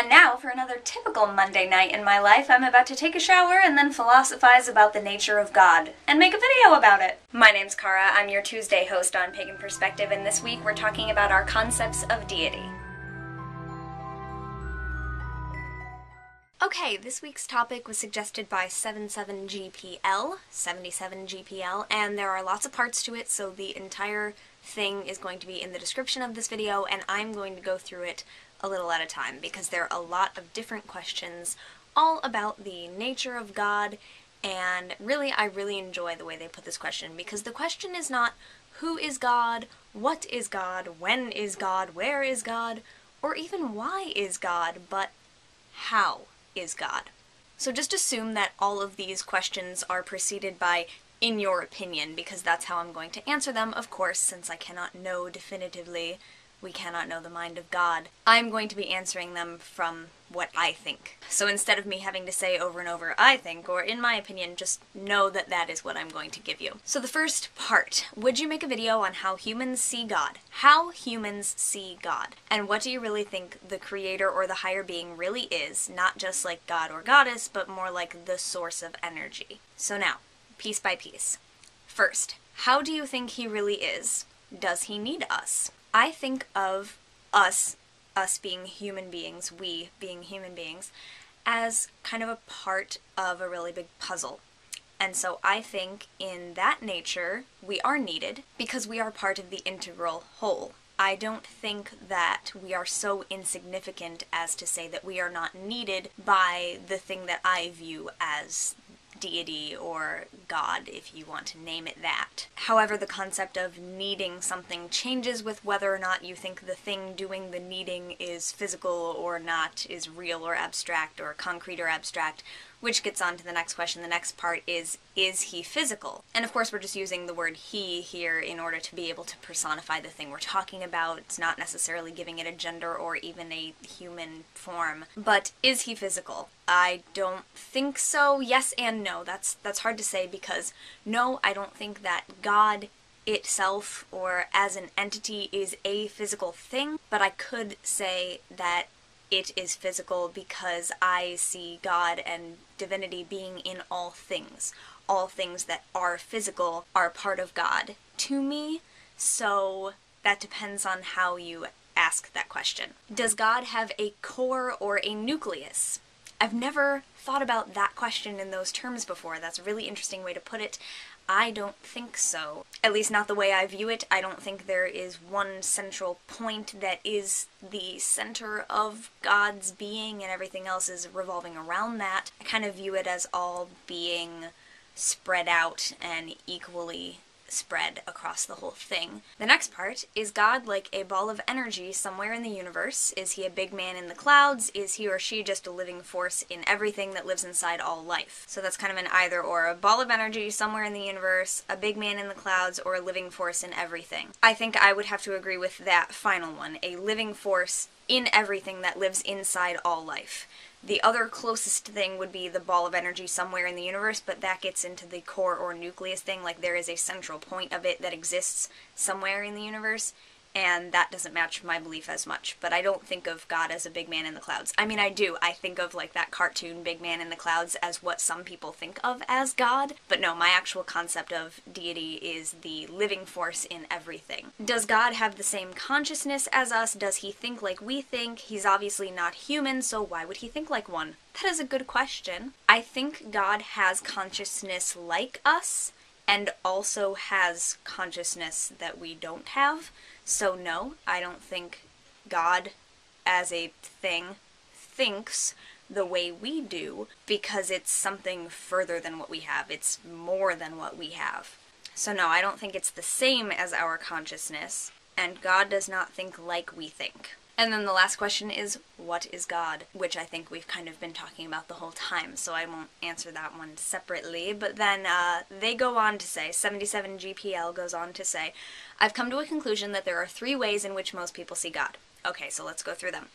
And now, for another typical Monday night in my life, I'm about to take a shower and then philosophize about the nature of God, and make a video about it! My name's Kara, I'm your Tuesday host on Pagan Perspective, and this week we're talking about our concepts of deity. Okay, this week's topic was suggested by 77GPL, and there are lots of parts to it, so the entire thing is going to be in the description of this video, and I'm going to go through it a little at a time, because there are a lot of different questions all about the nature of God, and really, I really enjoy the way they put this question, because the question is not who is God, what is God, when is God, where is God, or even why is God, but how is God? So just assume that all of these questions are preceded by "in your opinion," because that's how I'm going to answer them, of course, since I cannot know definitively. We cannot know the mind of God. I'm going to be answering them from what I think. So instead of me having to say over and over, "I think," or "in my opinion," just know that that is what I'm going to give you. So the first part, would you make a video on how humans see God? How humans see God. And what do you really think the creator or the higher being really is? Not just like God or goddess, but more like the source of energy. So now, piece by piece. First, how do you think he really is? Does he need us? I think of us being human beings, we being human beings, as kind of a part of a really big puzzle. And so I think in that nature, we are needed because we are part of the integral whole. I don't think that we are so insignificant as to say that we are not needed by the thing that I view as deity or God, if you want to name it that. However, the concept of needing something changes with whether or not you think the thing doing the needing is physical or not, is real or abstract, or concrete or abstract, which gets on to the next question. The next part is he physical? And of course we're just using the word he here in order to be able to personify the thing we're talking about. It's not necessarily giving it a gender or even a human form. But is he physical? I don't think so. Yes and no. That's hard to say because no, I don't think that God itself or as an entity is a physical thing, but I could say that it is physical because I see God and divinity being in all things. All things that are physical are part of God to me, so that depends on how you ask that question. Does God have a core or a nucleus? I've never thought about that question in those terms before. That's a really interesting way to put it. I don't think so. At least not the way I view it. I don't think there is one central point that is the center of God's being and everything else is revolving around that. I kind of view it as all being spread out and equally spread across the whole thing. The next part, is God like a ball of energy somewhere in the universe? Is he a big man in the clouds? Is he or she just a living force in everything that lives inside all life? So that's kind of an either or, a ball of energy somewhere in the universe, a big man in the clouds, or a living force in everything. I think I would have to agree with that final one, a living force in everything that lives inside all life. The other closest thing would be the ball of energy somewhere in the universe, but that gets into the core or nucleus thing, like there is a central point of it that exists somewhere in the universe, and that doesn't match my belief as much. But I don't think of God as a big man in the clouds. I mean, I do. I think of like that cartoon Big Man in the Clouds as what some people think of as God, but no, my actual concept of deity is the living force in everything. Does God have the same consciousness as us? Does he think like we think? He's obviously not human, so why would he think like one? That is a good question. I think God has consciousness like us, and also has consciousness that we don't have. So no, I don't think God as a thing thinks the way we do, because it's something further than what we have. It's more than what we have. So no, I don't think it's the same as our consciousness, and God does not think like we think. And then the last question is, what is God? Which I think we've kind of been talking about the whole time, so I won't answer that one separately. But then they go on to say, 77GPL goes on to say, I've come to a conclusion that there are 3 ways in which most people see God. Okay, so let's go through them.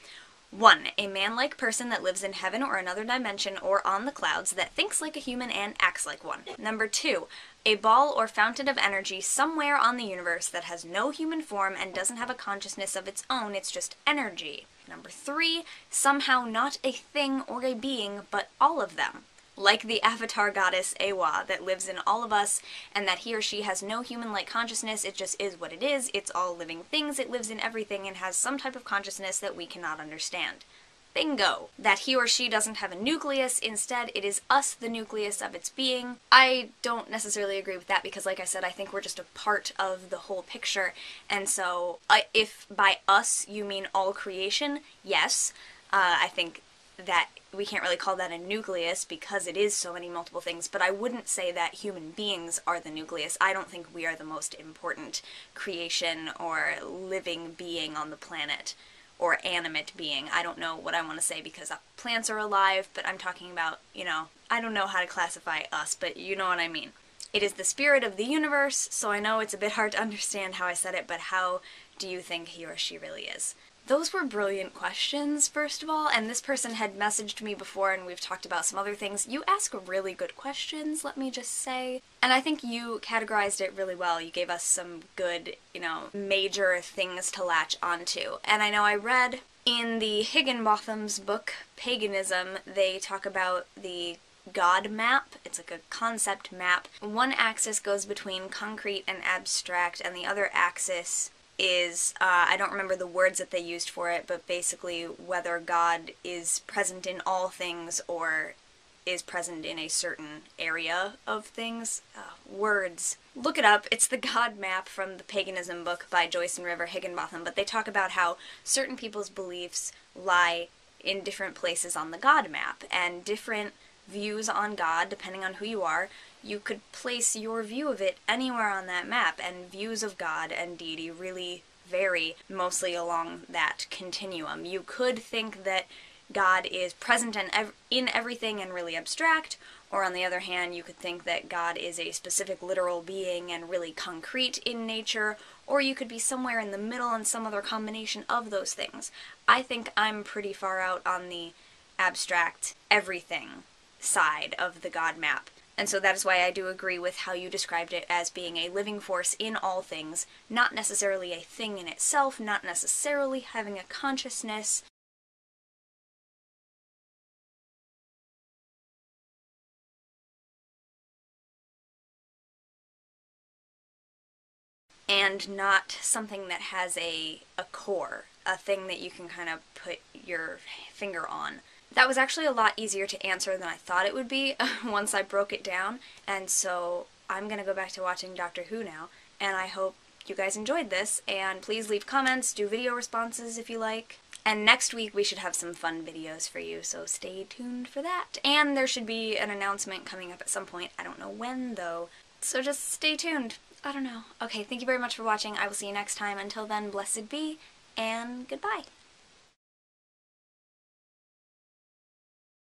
1. A man-like person that lives in heaven or another dimension or on the clouds that thinks like a human and acts like one. Number 2. A ball or fountain of energy somewhere on the universe that has no human form and doesn't have a consciousness of its own, it's just energy. Number 3, somehow not a thing or a being, but all of them. Like the avatar goddess Eywa that lives in all of us, and that he or she has no human-like consciousness, it just is what it is, it's all living things, it lives in everything, and has some type of consciousness that we cannot understand. Bingo! That he or she doesn't have a nucleus, instead it is us, the nucleus of its being. I don't necessarily agree with that because, like I said, I think we're just a part of the whole picture, and so if by us you mean all creation, yes, I think that we can't really call that a nucleus because it is so many multiple things, but I wouldn't say that human beings are the nucleus. I don't think we are the most important creation or living being on the planet, or animate being. I don't know what I want to say because plants are alive, but I'm talking about, you know, I don't know how to classify us, but you know what I mean. It is the spirit of the universe, so I know it's a bit hard to understand how I said it, but how do you think he or she really is? Those were brilliant questions, first of all, and this person had messaged me before and we've talked about some other things. You ask really good questions, let me just say. And I think you categorized it really well. You gave us some good, you know, major things to latch onto. And I know I read in the Higginbotham's book, Paganism, they talk about the God map. It's like a concept map. One axis goes between concrete and abstract, and the other axis is, I don't remember the words that they used for it, but basically whether God is present in all things or is present in a certain area of things. Words. Look it up. It's the God Map from the Paganism book by Joyce and River Higginbotham, but they talk about how certain people's beliefs lie in different places on the God Map, and different views on God, depending on who you are, you could place your view of it anywhere on that map, and views of God and deity really vary mostly along that continuum. You could think that God is present in everything and really abstract, or on the other hand, you could think that God is a specific literal being and really concrete in nature, or you could be somewhere in the middle and some other combination of those things. I think I'm pretty far out on the abstract everything side of the God map. And so that is why I do agree with how you described it as being a living force in all things, not necessarily a thing in itself, not necessarily having a consciousness. And not something that has a core, a thing that you can kind of put your finger on. That was actually a lot easier to answer than I thought it would be once I broke it down, and so I'm gonna go back to watching Doctor Who now, and I hope you guys enjoyed this, and please leave comments, do video responses if you like. And next week we should have some fun videos for you, so stay tuned for that. And there should be an announcement coming up at some point. I don't know when, though, so just stay tuned. I don't know. Okay, thank you very much for watching. I will see you next time. Until then, blessed be, and goodbye.